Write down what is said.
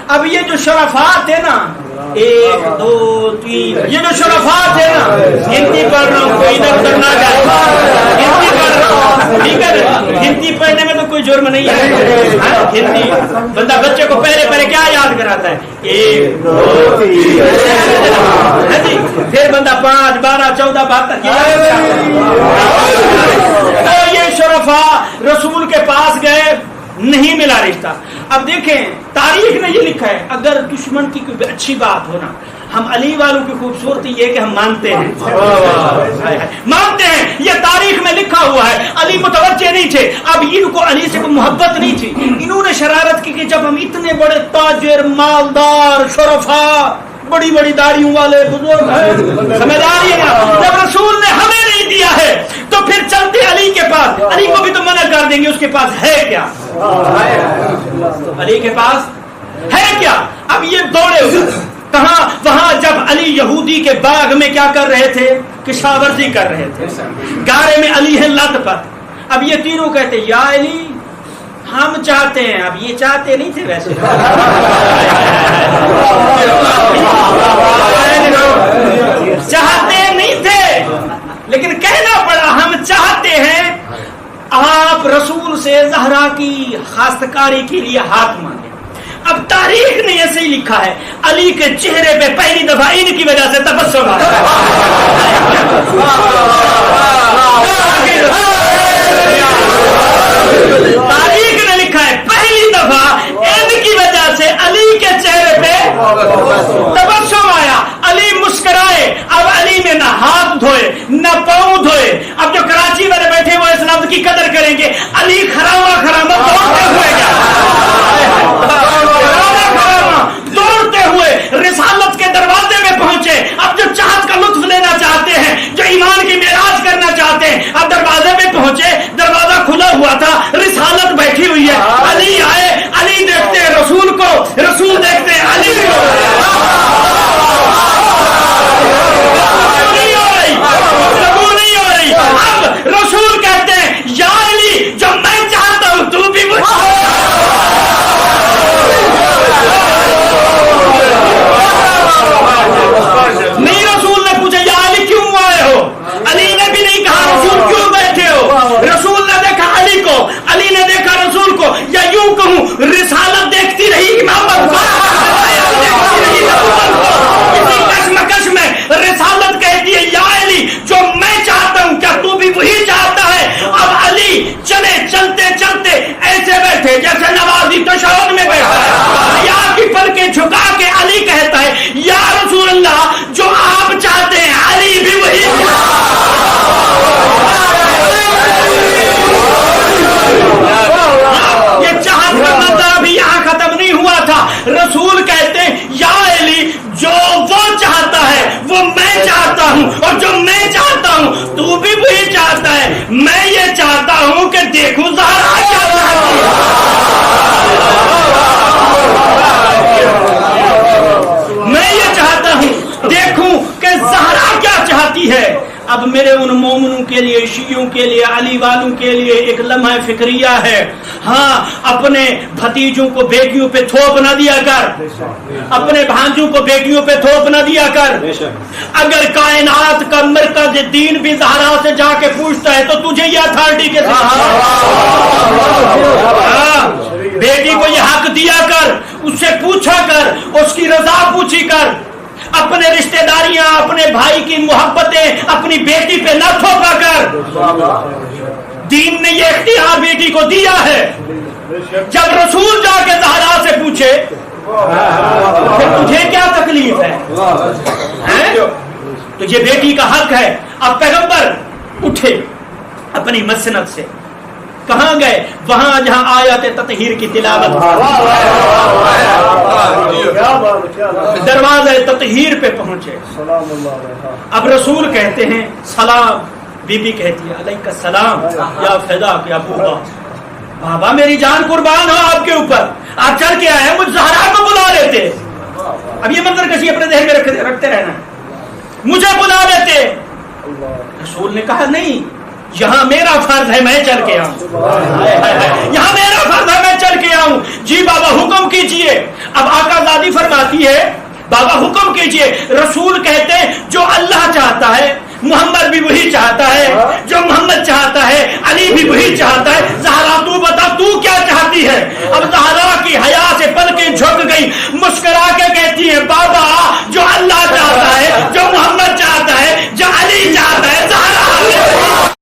अब ये जो शराफात है ना, 1 2 3, ये जो शराफात है ना, हिंदी पढ़ रहा हूँ, कोई इधर उधर ना जाए, हिंदी पढ़ रहा हूँ, ठीक है। हिंदी पढ़ने में तो कोई जुर्म नहीं है। हिंदी बंदा बच्चे को पहले क्या याद कराता है, 1 2 3, है जी। फिर बंदा 5 12 14 72। तो ये शरफा रसूल के पास गए, नहीं मिला रिश्ता। अब देखें तारीख ने ये लिखा है, अगर दुश्मन की कोई अच्छी बात हो ना, हम अली वालों की खूबसूरती ये कि हम मानते हैं, मानते हैं, ये तारीख में लिखा हुआ है। अली मुतवज्जे नहीं थे, अब इनको अली से कोई मोहब्बत नहीं थी। इन्होंने शरारत की कि जब हम इतने बड़े ताजिर, मालदार, शरफा, बड़ी बड़ी दाढ़ियों वाले बुजुर्ग हैं, समझदारी है ना, जब रसूल ने हमें नहीं दिया है तो फिर चलते अली के पास, अली को भी तो मना कर देंगे, उसके पास है क्या, अली के पास है क्या। अब ये दौड़े कहां, वहां जब अली यहूदी के बाग में क्या कर रहे थे, किशावर्जी कर रहे थे, गारे में अली है लत पर। अब ये तीनों कहते या अली हम चाहते हैं, अब ये चाहते नहीं थे वैसे, चाहते नहीं थे, लेकिन कहना पड़ा हम चाहते हैं आप रसूल से ज़हरा की खास्तकारी के लिए हाथ मांगे। अब तारीख ने ऐसे ही लिखा है, अली के चेहरे पे पहली दफा इनकी वजह से तबस्सुम आता है। तारीख ने लिखा है पहली दफा इनकी वजह से अली के चेहरे पे तबस्सुम आया, अली मुस्कुराए। अब अली ने ना हाथ धोए ना पांव धोए। अब जो कराची वाले बैठे वो इस लफ्ज की कदर करेंगे, अली खरामा खरामा दौड़ते हुए गया, दौड़ते हुए रिसालत के दरवाजे में पहुंचे। अब जो चाहत का लुत्फ लेना चाहते हैं, जो ईमान की मेराज करना चाहते हैं, अब दरवाजे में पहुंचे, दरवाजा खुला हुआ था, रिसालत बैठी हुई है, अली आए, अली देखते हैं रसूल को, रसूल देखते हैं अली को। नहीं हो रही। अब रसूल कहते हैं या अली जो मैं चाहता हूं तू भी नहीं। रसूल ने पूछा या अली क्यों आए हो, अली ने भी नहीं कहा रसूल क्यों बैठे हो। रसूल ने देखा अली को, अली ने देखा रसूल को, या यूं कहूं रिसालत देखती रही इमामत को, इसी कश्मकश में रिसालत कहती है या अली जो मैं चाहता हूं क्या तू भी वही चाहता है। अब अली चले, चलते चलते ऐसे बैठे जैसे नवाजी तशहहुद में बैठा है, या की पलकें झुका के अली कहता है या रसूल अल्लाह जो आप चाहते हैं अली भी वही। ये चाहत का मतलब भी यहाँ खत्म नहीं हुआ था। रसूल कहते हैं या अली जो वो चाहता है वो मैं चाहता हूँ, और जो मैं चाहता हूँ तू भी वही चाहता है। मैं ये चाहता हूँ कि देखूं ज़हरा क्या चाहती है, मैं ये चाहता हूँ देखूं कि ज़हरा क्या चाहती है। अब मेरे उन मोमिनों के लिए, शियों के लिए, अली वालों के लिए एक लम्हा फिक्रिया है। हाँ, अपने भतीजों को बेटियों पे थोप न दिया कर, अपने भांजों को बेटियों पे थोप न दिया कर। अगर कायनात का मरकज दीन भी ज़हरा से जाके पूछता है तो तुझे ये अथॉरिटी के बेटी को ये हक दिया कर, उससे पूछा कर, उसकी रजा पूछी कर। अपने रिश्तेदारियां, अपने भाई की मोहब्बतें अपनी बेटी पे न थोपा कर। दीन ने ये इख्तियार बेटी को दिया है। जब रसूल जाके ज़हरा से पूछे फिर तुझे क्या तकलीफ है? तो ये बेटी का हक है। अब पैगंबर उठे अपनी मसनद से, कहां गए? वहां जहां आयत ततहीर की तिलावत, दरवाज़े ततहीर पे पहुंचे। अब रसूल कहते हैं सलाम, बीबी कहती है अलैका सलाम या फिदा या बुआ, बाबा मेरी जान कुर्बान हो आपके ऊपर, आप चल के आए, मुझ ज़हरा को बुला लेते। अब ये मंजर कशी अपने जहन में रखते रहना, मुझे बुला लेते। रसूल ने कहा नहीं, यहाँ मेरा फर्ज है मैं चल के आऊं, यहाँ मेरा फर्ज है मैं चल के आऊं। जी बाबा हुक्म कीजिए। अब आका بابا حکم کیجئے. رسول کہتے ہیں جو اللہ چاہتا ہے محمد بھی وہی چاہتا ہے, جو محمد چاہتا ہے علی بھی وہی چاہتا ہے. زہرا تو بتا تو کیا چاہتی ہے؟ اب زہرا کی حیا سے پلکیں جھک گئی, مسکرا کے کہتی ہے بابا